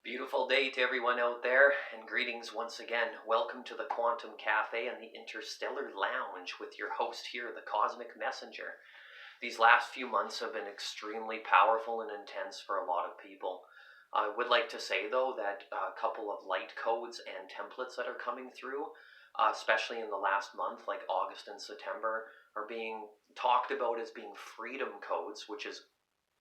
Beautiful day to everyone out there, and greetings once again. Welcome to the Quantum Cafe and the Interstellar Lounge with your host here, the Cosmic Messenger. These last few months have been extremely powerful and intense for a lot of people. I would like to say, though, that a couple of light codes and templates that are coming through, especially in the last month, like August and September, are being talked about as being freedom codes, which is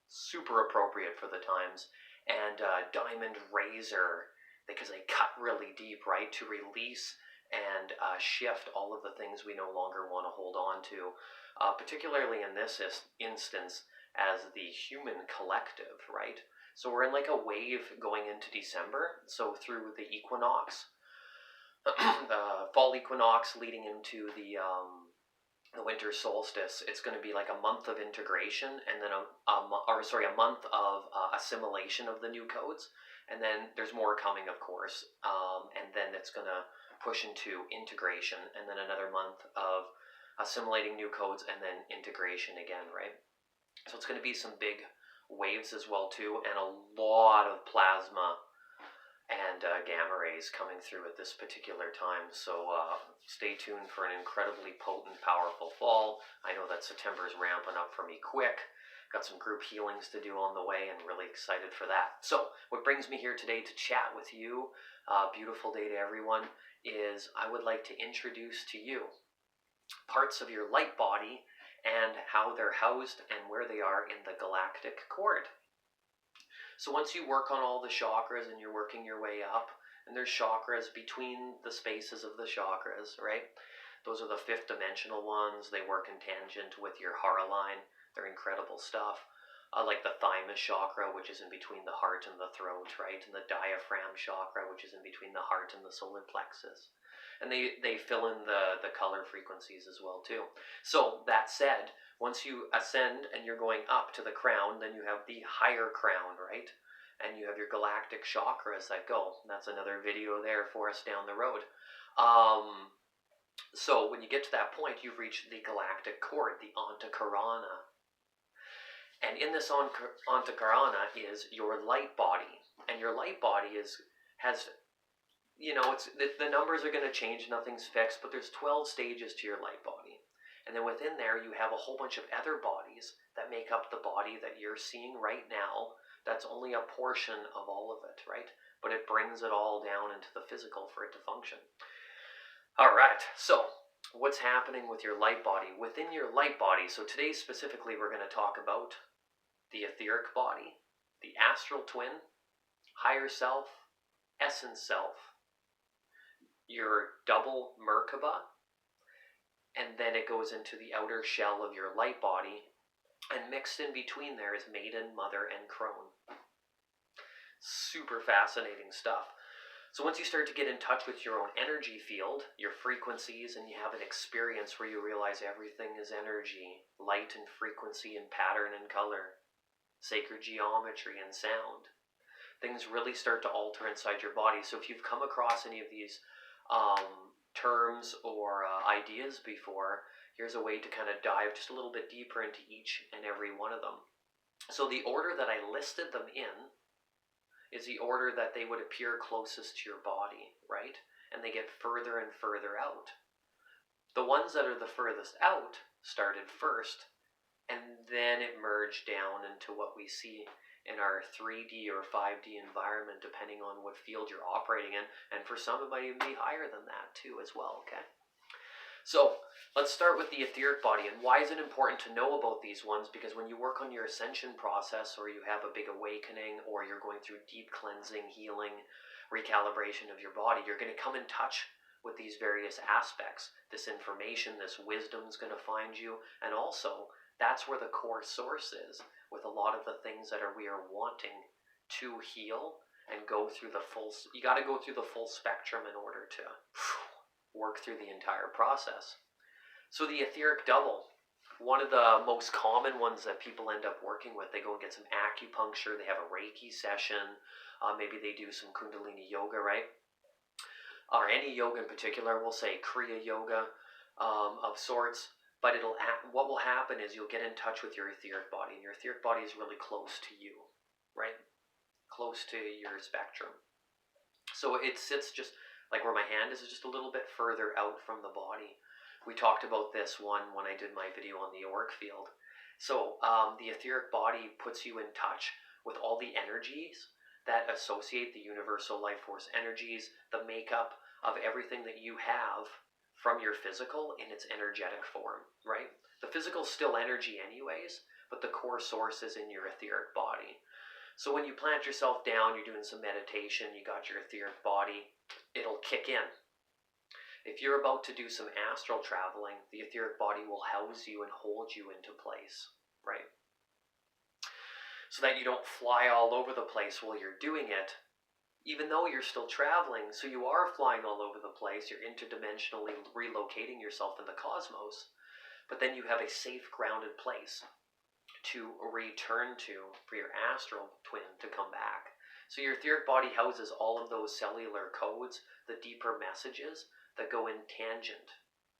super appropriate for the times. And Diamond Razor, because they cut really deep, right, to release and shift all of the things we no longer want to hold on to, particularly in this instance as the human collective, right? So we're in like a wave going into December, so through the equinox, the fall equinox leading into the winter solstice. It's going to be like a month of integration, and then a month of assimilation of the new codes, and then there's more coming, of course, and then it's going to push into integration, and then another month of assimilating new codes, and then integration again, right? So it's going to be some big waves as well too, and a lot of plasma and gamma rays coming through at this particular time. So stay tuned for an incredibly potent, powerful fall. I know that September is ramping up for me quick. Got some group healings to do on the way and really excited for that. So what brings me here today to chat with you, beautiful day to everyone, is I would like to introduce to you parts of your light body and how they're housed and where they are in the galactic cord. So once you work on all the chakras and you're working your way up, and there's chakras between the spaces of the chakras, right? Those are the fifth dimensional ones. They work in tangent with your hara line. They're incredible stuff. Like the thymus chakra, which is in between the heart and the throat, right? And the diaphragm chakra, which is in between the heart and the solar plexus. And they fill in the color frequencies as well too. So that said, once you ascend and you're going up to the crown, then you have the higher crown, right? And you have your galactic chakras that go. And that's another video there for us down the road. So when you get to that point, you've reached the galactic cord, the Antahkarana. And in this Antahkarana is your light body. And your light body has, you know, the numbers are going to change, nothing's fixed, but there's 12 stages to your light body. And then within there, you have a whole bunch of other bodies that make up the body that you're seeing right now. That's only a portion of all of it, right? But it brings it all down into the physical for it to function. All right, so what's happening with your light body? Within your light body, so today specifically we're going to talk about the etheric body, the astral twin, higher self, essence self, your double Merkaba, and then it goes into the outer shell of your light body, and mixed in between there is maiden, mother, and crone. Super fascinating stuff. So once you start to get in touch with your own energy field, your frequencies, and you have an experience where you realize everything is energy, light and frequency and pattern and color, sacred geometry and sound, things really start to alter inside your body. So if you've come across any of these terms or ideas before, here's a way to kind of dive just a little bit deeper into each and every one of them. So the order that I listed them in is the order that they would appear closest to your body, right? And they get further and further out. The ones that are the furthest out started first, and then it merged down into what we see in our 3D or 5D environment, depending on what field you're operating in. And for some, it might even be higher than that too as well, okay? So let's start with the etheric body. And why is it important to know about these ones? Because when you work on your ascension process, or you have a big awakening, or you're going through deep cleansing, healing, recalibration of your body, you're going to come in touch with these various aspects. This information, this wisdom is going to find you. And also, that's where the core source is, with a lot of the things that we are wanting to heal and go through the full. You got to go through the full spectrum in order to work through the entire process. So the etheric double, one of the most common ones that people end up working with, they go and get some acupuncture, they have a Reiki session, maybe they do some Kundalini yoga, right? Or any yoga in particular, we'll say Kriya yoga of sorts. But what will happen is you'll get in touch with your etheric body, and your etheric body is really close to you, right? close to your spectrum. So it sits just like where my hand is just a little bit further out from the body. We talked about this one when I did my video on the auric field. So the etheric body puts you in touch with all the energies that associate the universal life force energies, the makeup of everything that you have from your physical in its energetic form, right? The physical is still energy anyways, but the core source is in your etheric body. So when you plant yourself down, you're doing some meditation, you got your etheric body, it'll kick in. If you're about to do some astral traveling, the etheric body will house you and hold you into place, right? So that you don't fly all over the place while you're doing it, even though you're still traveling. So you are flying all over the place, you're interdimensionally relocating yourself in the cosmos, but then you have a safe, grounded place to return to for your astral twin to come back. So your etheric body houses all of those cellular codes, the deeper messages that go in tangent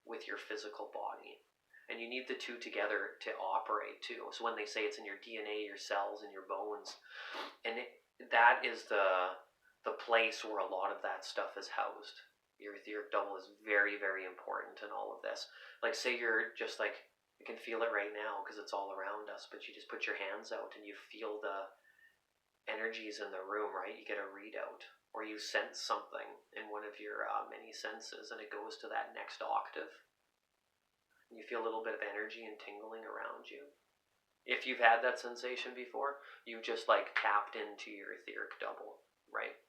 with your physical body. And you need the two together to operate too. So when they say it's in your DNA, your cells, and your bones, and that is the place where a lot of that stuff is housed. Your etheric double is very, very important in all of this. Like say you're just like, you can feel it right now because it's all around us, but you just put your hands out and you feel the energies in the room, right? You get a readout, or you sense something in one of your many senses, and it goes to that next octave. And you feel a little bit of energy and tingling around you. If you've had that sensation before, you've just like tapped into your etheric double, right?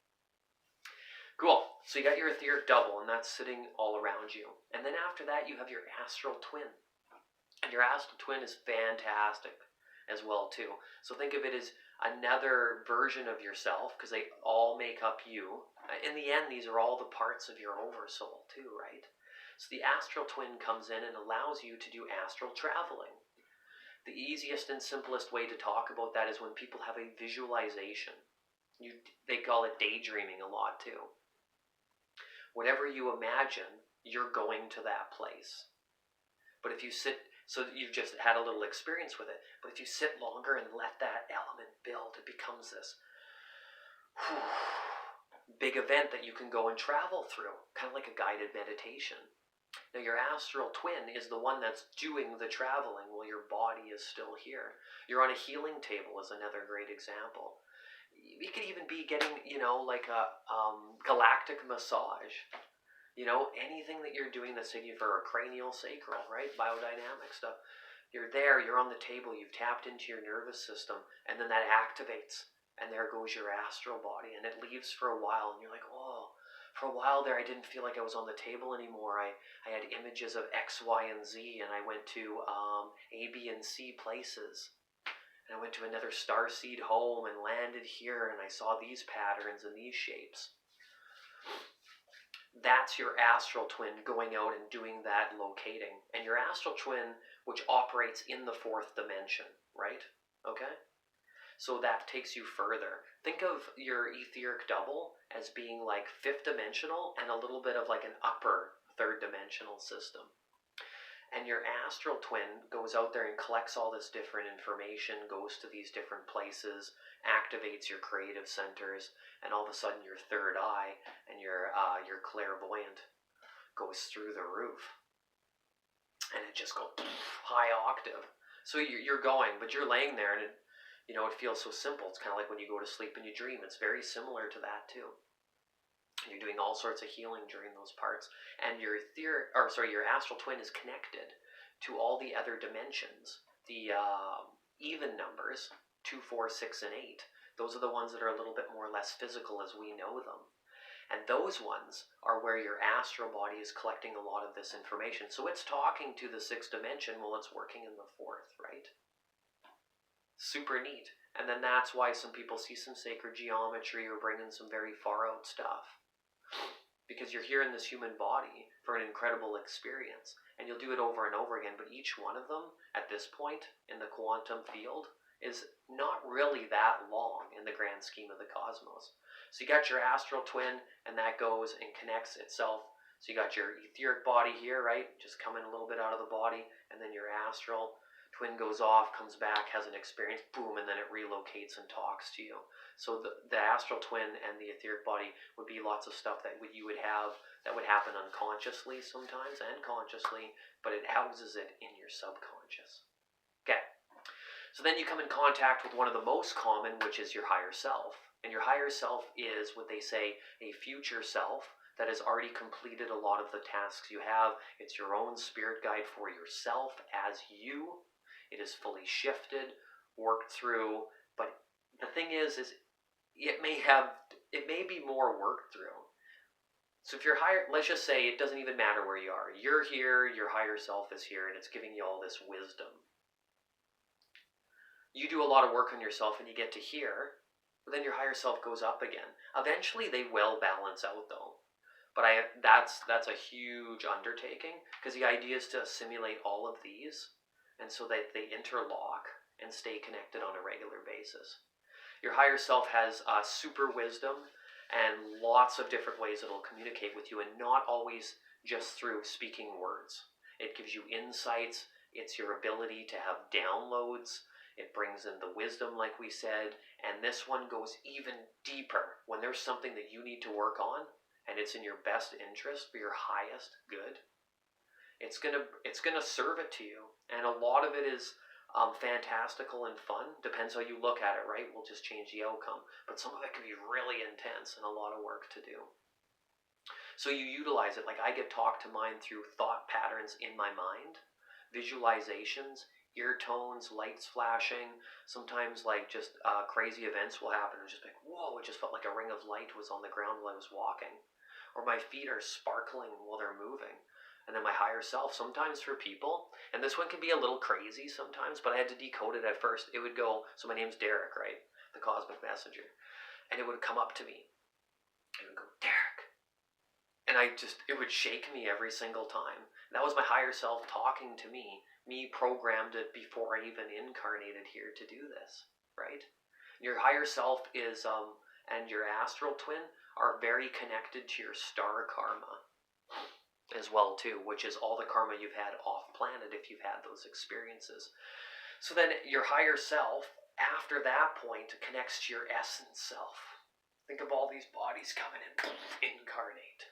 Cool. So you got your etheric double, and that's sitting all around you. And then after that, you have your astral twin. And your astral twin is fantastic as well too. So think of it as another version of yourself, because they all make up you. In the end, these are all the parts of your oversoul too, right? So the astral twin comes in and allows you to do astral traveling. The easiest and simplest way to talk about that is when people have a visualization. They call it daydreaming a lot too. Whatever you imagine, you're going to that place. But if you sit, so you've just had a little experience with it, but if you sit longer and let that element build, it becomes this big event that you can go and travel through, kind of like a guided meditation. Now your astral twin is the one that's doing the traveling while your body is still here. You're on a healing table is another great example. You could even be getting, like a galactic massage. Anything that you're doing that's taking you for a cranial sacral, right? Biodynamic stuff. You're there, you're on the table, you've tapped into your nervous system, and then that activates, and there goes your astral body, and it leaves for a while, and you're like, oh, for a while there, I didn't feel like I was on the table anymore. I had images of X, Y, and Z, and I went to A, B, and C places. And I went to another starseed home and landed here, and I saw these patterns and these shapes. That's your astral twin going out and doing that locating. And your astral twin, which operates in the fourth dimension, right? Okay? So that takes you further. Think of your etheric double as being like fifth dimensional and a little bit of like an upper third dimensional system. And your astral twin goes out there and collects all this different information, goes to these different places, activates your creative centers, and all of a sudden your third eye and your clairvoyant goes through the roof. And it just goes high octave. So you're going, but you're laying there, and it feels so simple. It's kind of like when you go to sleep and you dream. It's very similar to that too. You're doing all sorts of healing during those parts, and your astral twin is connected to all the other dimensions. The even numbers 2, 4, 6, and 8. Those are the ones that are a little bit more or less physical as we know them, and those ones are where your astral body is collecting a lot of this information. So it's talking to the sixth dimension while it's working in the fourth, right? Super neat. And then that's why some people see some sacred geometry or bring in some very far out stuff. Because you're here in this human body for an incredible experience, and you'll do it over and over again, but each one of them at this point in the quantum field is not really that long in the grand scheme of the cosmos. So you got your astral twin, and that goes and connects itself. So you got your etheric body here, right, just coming a little bit out of the body, and then your astral Twin goes off, comes back, has an experience, boom, and then it relocates and talks to you. So the astral twin and the etheric body would be lots of stuff that you would have that would happen unconsciously sometimes and consciously, but it houses it in your subconscious. Okay. So then you come in contact with one of the most common, which is your higher self. And your higher self is what they say a future self that has already completed a lot of the tasks you have. It's your own spirit guide for yourself as you. It is fully shifted, worked through, but the thing is it may be more worked through. So if you're higher, let's just say it doesn't even matter where you are. You're here, your higher self is here, and it's giving you all this wisdom. You do a lot of work on yourself and you get to here, but then your higher self goes up again. Eventually they will balance out though. But that's a huge undertaking, because the idea is to assimilate all of these, and so that they interlock and stay connected on a regular basis. Your higher self has super wisdom and lots of different ways it'll communicate with you, and not always just through speaking words. It gives you insights. It's your ability to have downloads. It brings in the wisdom, like we said, and this one goes even deeper when there's something that you need to work on, and it's in your best interest for your highest good. It's gonna serve it to you, and a lot of it is fantastical and fun. Depends how you look at it, right? Will just change the outcome. But some of it can be really intense and a lot of work to do. So you utilize it. Like I get talked to mind through thought patterns in my mind, visualizations, ear tones, lights flashing. Sometimes like just crazy events will happen and just like, whoa, it just felt like a ring of light was on the ground while I was walking. Or my feet are sparkling while they're moving. And then my higher self, sometimes for people, and this one can be a little crazy sometimes, but I had to decode it at first. It would go, so my name's Derek, right? The cosmic messenger. And it would come up to me. It would go, Derek. And it would shake me every single time. And that was my higher self talking to me. Me programmed it before I even incarnated here to do this, right? Your higher self is, and your astral twin are very connected to your star karma as well too, which is all the karma you've had off planet if you've had those experiences. So then your higher self, after that point, connects to your essence self. Think of all these bodies coming in, incarnate.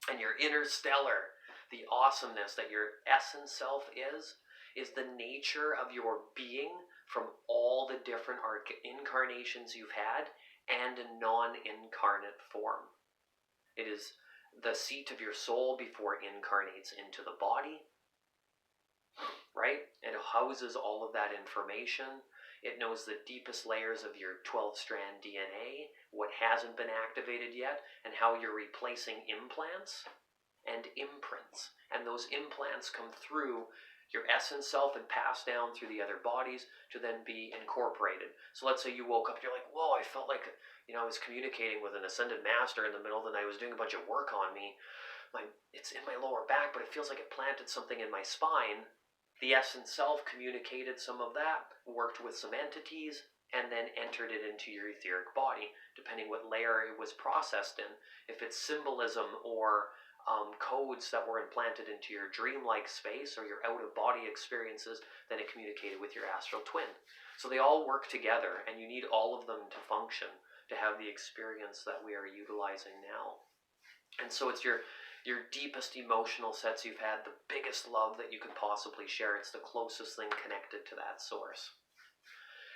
And your interstellar, the awesomeness that your essence self is the nature of your being from all the different incarnations you've had and in non-incarnate form. It is the seat of your soul before it incarnates into the body, right? It houses all of that information. It knows the deepest layers of your 12-strand DNA, what hasn't been activated yet, and how you're replacing implants and imprints. And those implants come through your essence self and pass down through the other bodies to then be incorporated. So let's say you woke up, you're like, whoa, I felt like, I was communicating with an ascended master in the middle of the night. I was doing a bunch of work on me. It's in my lower back, but it feels like it planted something in my spine. The essence self communicated some of that, worked with some entities, and then entered it into your etheric body, depending what layer it was processed in. If it's symbolism or codes that were implanted into your dreamlike space or your out-of-body experiences, then it communicated with your astral twin. So they all work together, and you need all of them to function to have the experience that we are utilizing now. And so it's your deepest emotional sets you've had, the biggest love that you could possibly share. It's the closest thing connected to that source.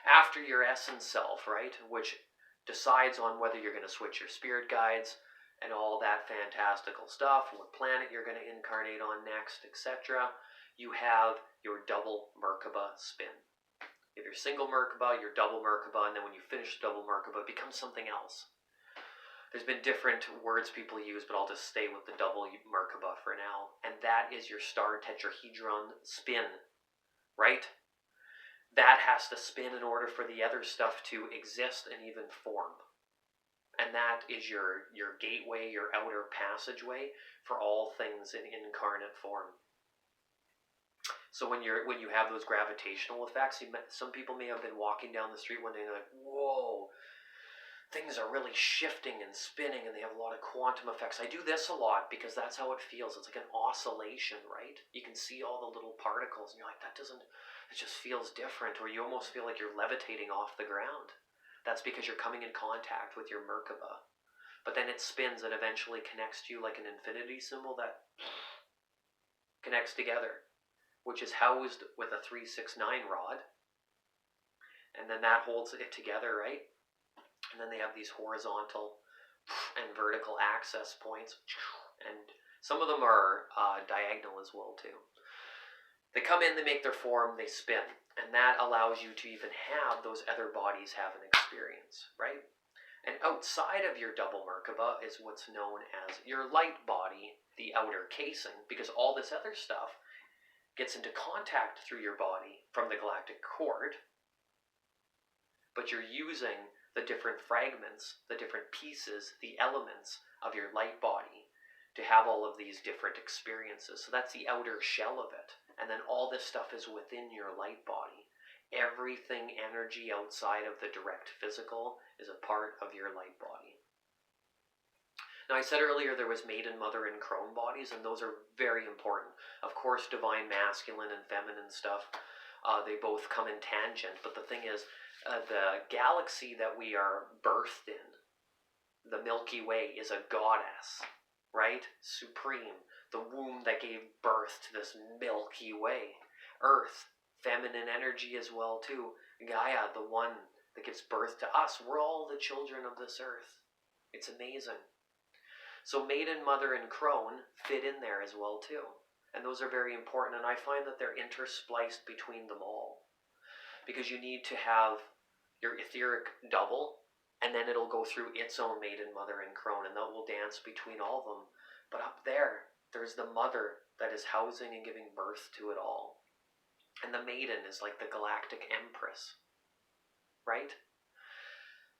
After your essence self, right, which decides on whether you're going to switch your spirit guides and all that fantastical stuff, what planet you're going to incarnate on next, etc., you have your double Merkaba spin. If you're single Merkaba, you're double Merkaba, and then when you finish the double Merkaba, it becomes something else. There's been different words people use, but I'll just stay with the double Merkaba for now. And that is your star tetrahedron spin, right? That has to spin in order for the other stuff to exist and even form. And that is your gateway, your outer passageway for all things in incarnate form. So when you have those gravitational effects, some people may have been walking down the street one day and they're like, whoa, things are really shifting and spinning and they have a lot of quantum effects. I do this a lot because that's how it feels. It's like an oscillation, right? You can see all the little particles and you're like, it just feels different, or you almost feel like you're levitating off the ground. That's because you're coming in contact with your Merkaba. But then it spins and eventually connects to you like an infinity symbol that connects together, which is housed with a 369 rod. And then that holds it together, right? And then they have these horizontal and vertical access points. And some of them are diagonal as well, too. They come in, they make their form, they spin. And that allows you to even have those other bodies have an experience, right? And outside of your double Merkaba is what's known as your light body, the outer casing, because all this other stuff gets into contact through your body from the galactic cord, but you're using the different fragments, the different pieces, the elements of your light body to have all of these different experiences. So that's the outer shell of it. And then all this stuff is within your light body. Everything energy outside of the direct physical is a part of your light body. Now, I said earlier there was maiden, mother, and crone bodies, and those are very important. Of course, divine masculine and feminine stuff, they both come in tangent, but the thing is, the galaxy that we are birthed in, the Milky Way, is a goddess, right? Supreme. The womb that gave birth to this Milky Way. Earth, feminine energy as well too. Gaia, the one that gives birth to us. We're all the children of this earth. It's amazing. So maiden, mother, and crone fit in there as well too. And those are very important, and I find that they're interspliced between them all. Because you need to have your etheric double, and then it'll go through its own maiden, mother, and crone, and that will dance between all of them. But up there's the mother that is housing and giving birth to it all. And the maiden is like the galactic empress, right?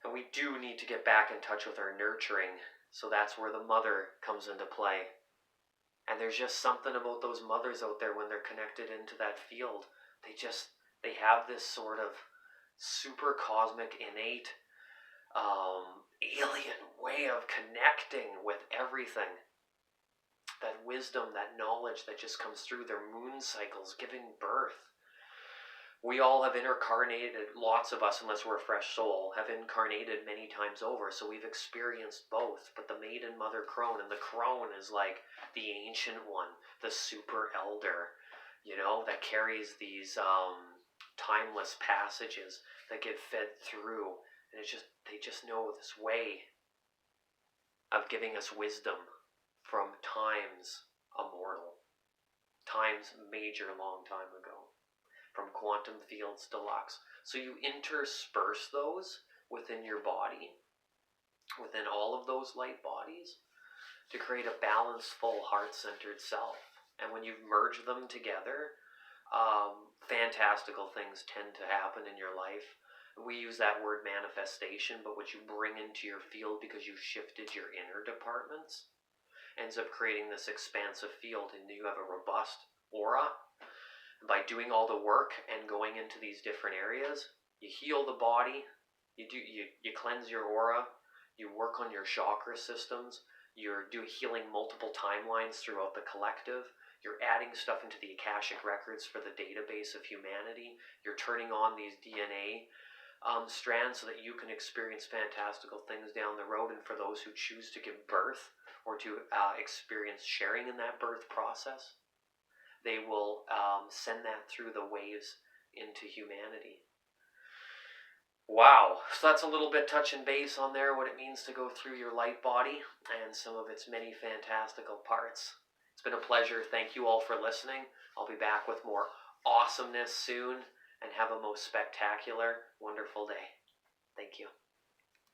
And we do need to get back in touch with our nurturing, so that's where the mother comes into play. And there's just something about those mothers out there when they're connected into that field. They have this sort of super cosmic, innate, alien way of connecting with everything. That wisdom, that knowledge that just comes through their moon cycles, giving birth. We all have incarnated, lots of us, unless we're a fresh soul, have incarnated many times over, so we've experienced both. But the maiden, mother, crone, and the crone is like the ancient one, the super elder, that carries these timeless passages that get fed through, and they just know this way of giving us wisdom from times immortal, times major long time ago, from quantum fields deluxe. So you intersperse those within your body, within all of those light bodies, to create a balanced, full, heart-centered self. And when you've merged them together, fantastical things tend to happen in your life. We use that word manifestation, but what you bring into your field because you shifted your inner departments ends up creating this expansive field, and you have a robust aura. And by doing all the work and going into these different areas, you heal the body, you cleanse your aura, you work on your chakra systems, you're healing multiple timelines throughout the collective. You're adding stuff into the Akashic records for the database of humanity. You're turning on these DNA strands so that you can experience fantastical things down the road. And for those who choose to give birth or to experience sharing in that birth process, they will send that through the waves into humanity. Wow, so that's a little bit touch and base on there, what it means to go through your light body and some of its many fantastical parts. It's been a pleasure. Thank you all for listening. I'll be back with more awesomeness soon, and have a most spectacular, wonderful day. Thank you.